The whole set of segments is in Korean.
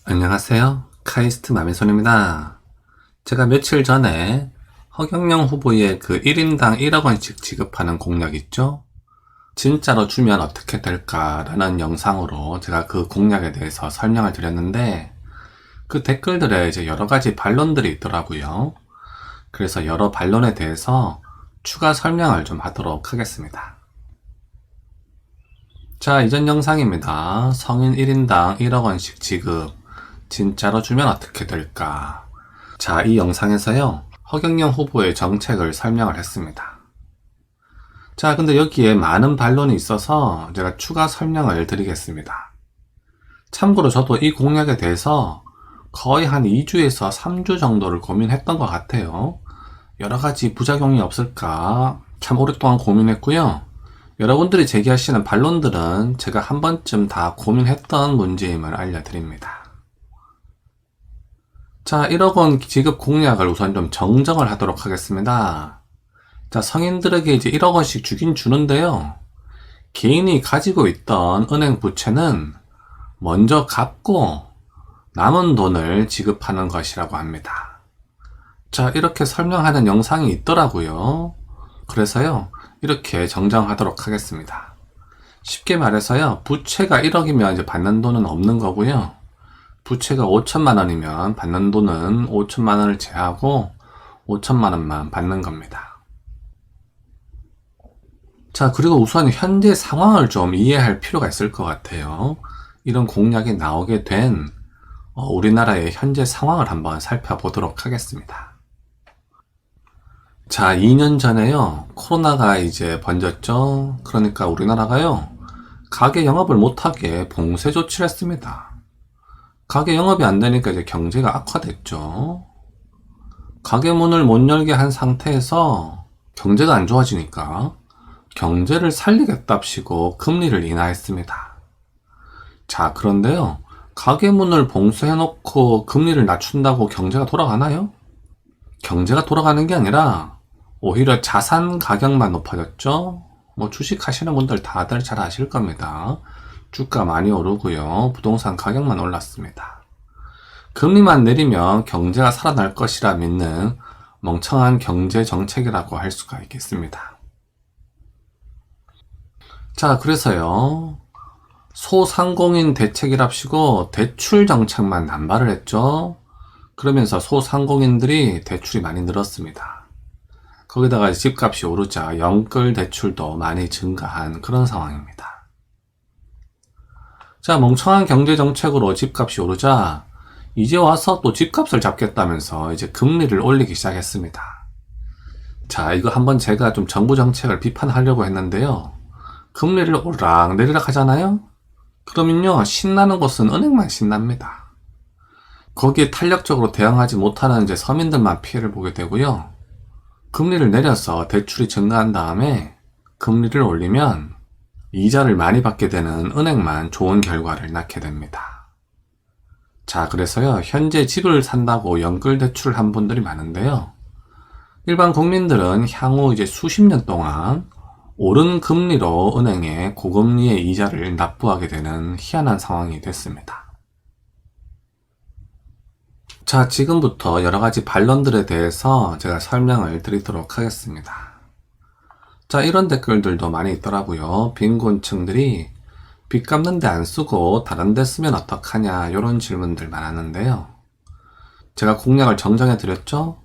안녕하세요. 카이스트 마미손입니다. 제가 며칠 전에 허경영 후보의 그 1인당 1억 원씩 지급하는 공약 있죠? 진짜로 주면 어떻게 될까라는 영상으로 제가 그 공약에 대해서 설명을 드렸는데 그 댓글들에 이제 여러 가지 반론들이 있더라고요. 그래서 여러 반론에 대해서 추가 설명을 좀 하도록 하겠습니다. 자, 이전 영상입니다. 성인 1인당 1억 원씩 지급. 진짜로 주면 어떻게 될까? 자, 이 영상에서요, 허경영 후보의 정책을 설명을 했습니다. 자, 근데 여기에 많은 반론이 있어서 제가 추가 설명을 드리겠습니다. 참고로 저도 이 공약에 대해서 거의 한 2주에서 3주 정도를 고민했던 것 같아요. 여러 가지 부작용이 없을까 참 오랫동안 고민했고요. 여러분들이 제기하시는 반론들은 제가 한 번쯤 다 고민했던 문제임을 알려드립니다. 자, 1억 원 지급 공약을 우선 좀 정정을 하도록 하겠습니다. 자, 성인들에게 이제 1억 원씩 주긴 주는데요. 개인이 가지고 있던 은행 부채는 먼저 갚고 남은 돈을 지급하는 것이라고 합니다. 자, 이렇게 설명하는 영상이 있더라고요. 그래서요, 이렇게 정정하도록 하겠습니다. 쉽게 말해서요, 부채가 1억이면 이제 받는 돈은 없는 거고요. 부채가 5천만 원이면 받는 돈은 5천만 원을 제하고 5천만 원만 받는 겁니다. 자, 그리고 우선 현재 상황을 좀 이해할 필요가 있을 것 같아요. 이런 공약이 나오게 된 우리나라의 현재 상황을 한번 살펴보도록 하겠습니다. 자, 2년 전에요, 코로나가 이제 번졌죠. 그러니까 우리나라가요, 가게 영업을 못하게 봉쇄 조치를 했습니다. 가게 영업이 안 되니까 이제 경제가 악화됐죠. 가게 문을 못 열게 한 상태에서 경제가 안 좋아지니까 경제를 살리겠답시고 금리를 인하했습니다. 자, 그런데요, 가게 문을 봉쇄해놓고 금리를 낮춘다고 경제가 돌아가나요? 경제가 돌아가는 게 아니라 오히려 자산 가격만 높아졌죠. 뭐 주식 하시는 분들 다들 잘 아실 겁니다. 주가 많이 오르고요. 부동산 가격만 올랐습니다. 금리만 내리면 경제가 살아날 것이라 믿는 멍청한 경제 정책이라고 할 수가 있겠습니다. 자, 그래서요, 소상공인 대책이랍시고 대출 정책만 남발을 했죠. 그러면서 소상공인들이 대출이 많이 늘었습니다. 거기다가 집값이 오르자 연끌 대출도 많이 증가한 그런 상황입니다. 자, 멍청한 경제정책으로 집값이 오르자 이제 와서 또 집값을 잡겠다면서 이제 금리를 올리기 시작했습니다. 자, 이거 한번 제가 좀 정부 정책을 비판하려고 했는데요. 금리를 오르락 내리락 하잖아요? 그러면요, 신나는 곳은 은행만 신납니다. 거기에 탄력적으로 대응하지 못하는 이제 서민들만 피해를 보게 되고요. 금리를 내려서 대출이 증가한 다음에 금리를 올리면 이자를 많이 받게 되는 은행만 좋은 결과를 낳게 됩니다. 자, 그래서요, 현재 집을 산다고 연끌 대출을 한 분들이 많은데요. 일반 국민들은 향후 이제 수십 년 동안 오른 금리로 은행에 고금리의 이자를 납부하게 되는 희한한 상황이 됐습니다. 자, 지금부터 여러 가지 반론들에 대해서 제가 설명을 드리도록 하겠습니다. 자, 이런 댓글들도 많이 있더라고요. 빈곤층들이 빚 갚는데 안 쓰고 다른 데 쓰면 어떡하냐, 이런 질문들 많았는데요. 제가 공약을 정정해 드렸죠?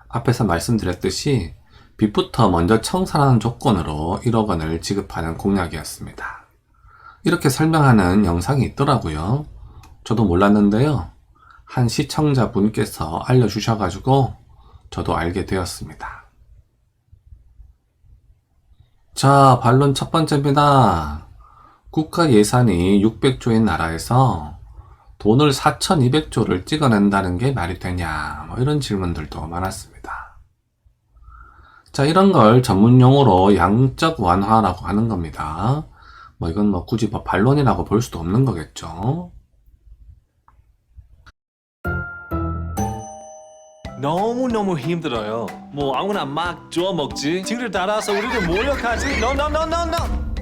앞에서 말씀드렸듯이 빚부터 먼저 청산하는 조건으로 1억 원을 지급하는 공약이었습니다. 이렇게 설명하는 영상이 있더라고요. 저도 몰랐는데요. 한 시청자분께서 알려주셔가지고 저도 알게 되었습니다. 자, 반론 첫 번째입니다. 국가 예산이 600조인 나라에서 돈을 4,200조를 찍어낸다는 게 말이 되냐, 뭐 이런 질문들도 많았습니다. 자, 이런 걸 전문용어로 양적 완화라고 하는 겁니다. 뭐 이건 뭐 굳이 뭐 반론이라고 볼 수도 없는 거겠죠. 너무너무 힘들어요. 뭐 아무나 막 주워 먹지. 친구들 따라서 우리도 모욕하지. No, no, no, no, no.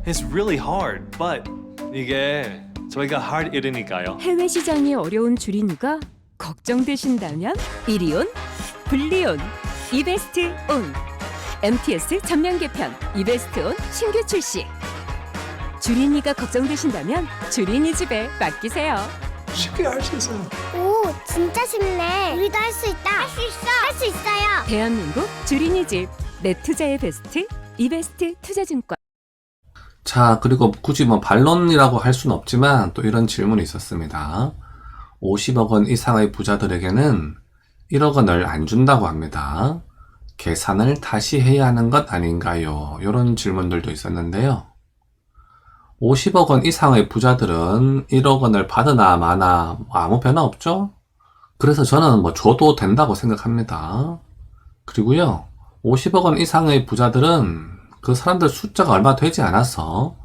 It's really hard, but 이게 저희가 할 일이니까요. 해외 시장이 어려운 주린이가 걱정되신다면 이리온, 블리온, 이베스트 온. MTS 전면 개편 이베스트 온 신규 출시. 주린이가 걱정되신다면 주린이 집에 맡기세요. 쉽게 할 수 있어요. 오, 진짜 쉽네. 우리도 할 수 있다. 할 수 있어. 할 수 있어요. 대한민국 주린이 집. 내 투자의 베스트 이베스트 투자증권. 자, 그리고 굳이 뭐 반론이라고 할 수는 없지만 또 이런 질문이 있었습니다. 50억 원 이상의 부자들에게는 1억 원을 안 준다고 합니다. 계산을 다시 해야 하는 것 아닌가요? 이런 질문들도 있었는데요. 50억 원 이상의 부자들은 1억 원을 받으나 마나 아무 변화 없죠? 그래서 저는 뭐 줘도 된다고 생각합니다. 그리고요, 50억 원 이상의 부자들은 그 사람들 숫자가 얼마 되지 않아서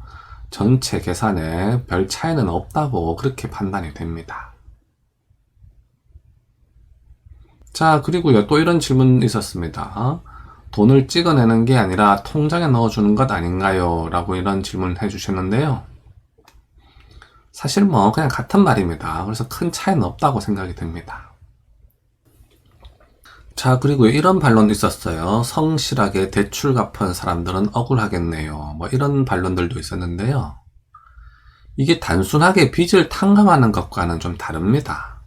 전체 계산에 별 차이는 없다고 그렇게 판단이 됩니다. 자, 그리고요, 또 이런 질문 있었습니다. 돈을 찍어내는 게 아니라 통장에 넣어주는 것 아닌가요? 라고 이런 질문을 해주셨는데요. 사실 뭐 그냥 같은 말입니다. 그래서 큰 차이는 없다고 생각이 됩니다. 자, 그리고 이런 반론도 있었어요. 성실하게 대출 갚은 사람들은 억울하겠네요. 뭐 이런 반론들도 있었는데요. 이게 단순하게 빚을 탕감하는 것과는 좀 다릅니다.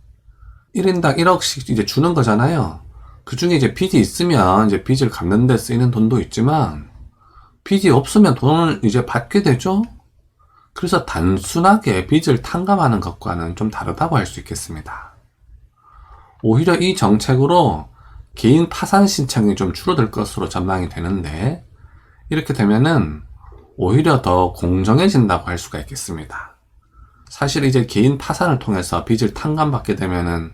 1인당 1억씩 이제 주는 거잖아요. 그 중에 이제 빚이 있으면 이제 빚을 갚는 데 쓰이는 돈도 있지만, 빚이 없으면 돈을 이제 받게 되죠? 그래서 단순하게 빚을 탕감하는 것과는 좀 다르다고 할 수 있겠습니다. 오히려 이 정책으로 개인 파산 신청이 좀 줄어들 것으로 전망이 되는데, 이렇게 되면은 오히려 더 공정해진다고 할 수가 있겠습니다. 사실 이제 개인 파산을 통해서 빚을 탕감받게 되면은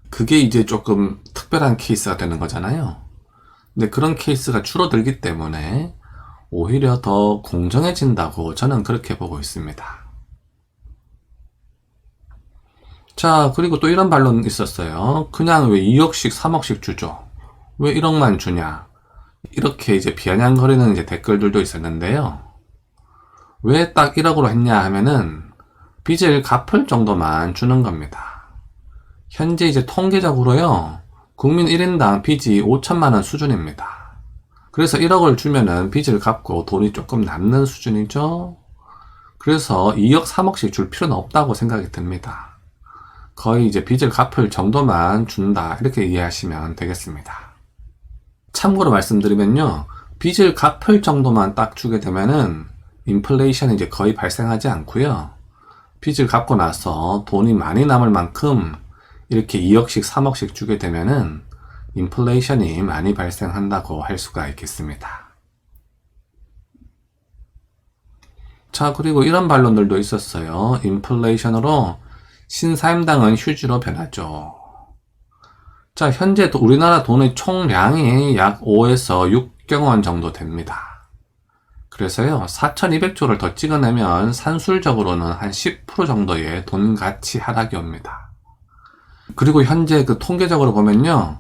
그게 이제 조금 특별한 케이스가 되는 거잖아요. 근데 그런 케이스가 줄어들기 때문에 오히려 더 공정해진다고 저는 그렇게 보고 있습니다. 자, 그리고 또 이런 반론 있었어요. 그냥 왜 2억씩 3억씩 주죠? 왜 1억만 주냐? 이렇게 이제 비아냥거리는 이제 댓글들도 있었는데요. 왜 딱 1억으로 했냐 하면은 빚을 갚을 정도만 주는 겁니다. 현재 이제 통계적으로요, 국민 1인당 빚이 5천만 원 수준입니다. 그래서 1억을 주면은 빚을 갚고 돈이 조금 남는 수준이죠. 그래서 2억, 3억씩 줄 필요는 없다고 생각이 듭니다. 거의 이제 빚을 갚을 정도만 준다, 이렇게 이해하시면 되겠습니다. 참고로 말씀드리면요, 빚을 갚을 정도만 딱 주게 되면은 인플레이션이 이제 거의 발생하지 않고요, 빚을 갚고 나서 돈이 많이 남을 만큼 이렇게 2억씩 3억씩 주게 되면은 인플레이션이 많이 발생한다고 할 수가 있겠습니다. 자, 그리고 이런 반론들도 있었어요. 인플레이션으로 신사임당은 휴지로 변하죠. 자, 현재 우리나라 돈의 총량이 약 5에서 6경 원 정도 됩니다. 그래서요, 4,200조를 더 찍어내면 산술적으로는 한 10% 정도의 돈 가치 하락이 옵니다. 그리고 현재 그 통계적으로 보면요,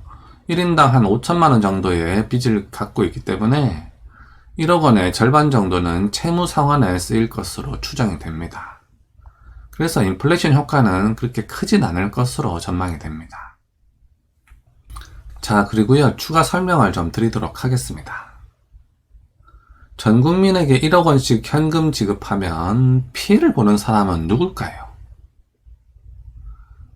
1인당 한 5천만 원 정도의 빚을 갖고 있기 때문에 1억 원의 절반 정도는 채무 상환에 쓰일 것으로 추정이 됩니다. 그래서 인플레이션 효과는 그렇게 크진 않을 것으로 전망이 됩니다. 자, 그리고요, 추가 설명을 좀 드리도록 하겠습니다. 전 국민에게 1억 원씩 현금 지급하면 피해를 보는 사람은 누굴까요?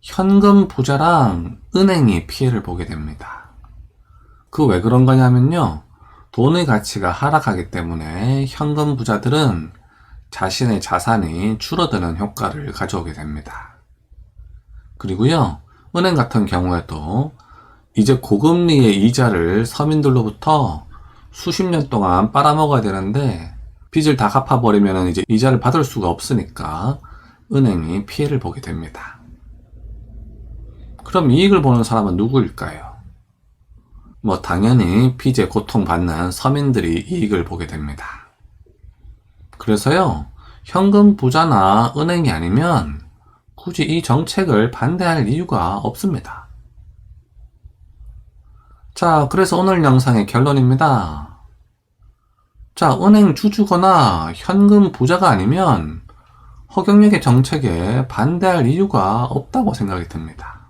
현금 부자랑 은행이 피해를 보게 됩니다. 그 왜 그런 거냐면요, 돈의 가치가 하락하기 때문에 현금 부자들은 자신의 자산이 줄어드는 효과를 가져오게 됩니다. 그리고요, 은행 같은 경우에도 이제 고금리의 이자를 서민들로부터 수십 년 동안 빨아먹어야 되는데, 빚을 다 갚아버리면 이제 이자를 받을 수가 없으니까 은행이 피해를 보게 됩니다. 그럼 이익을 보는 사람은 누구일까요? 뭐 당연히 빚에 고통받는 서민들이 이익을 보게 됩니다. 그래서요, 현금 부자나 은행이 아니면 굳이 이 정책을 반대할 이유가 없습니다. 자, 그래서 오늘 영상의 결론입니다. 자, 은행 주주거나 현금 부자가 아니면 허경영의 정책에 반대할 이유가 없다고 생각이 듭니다.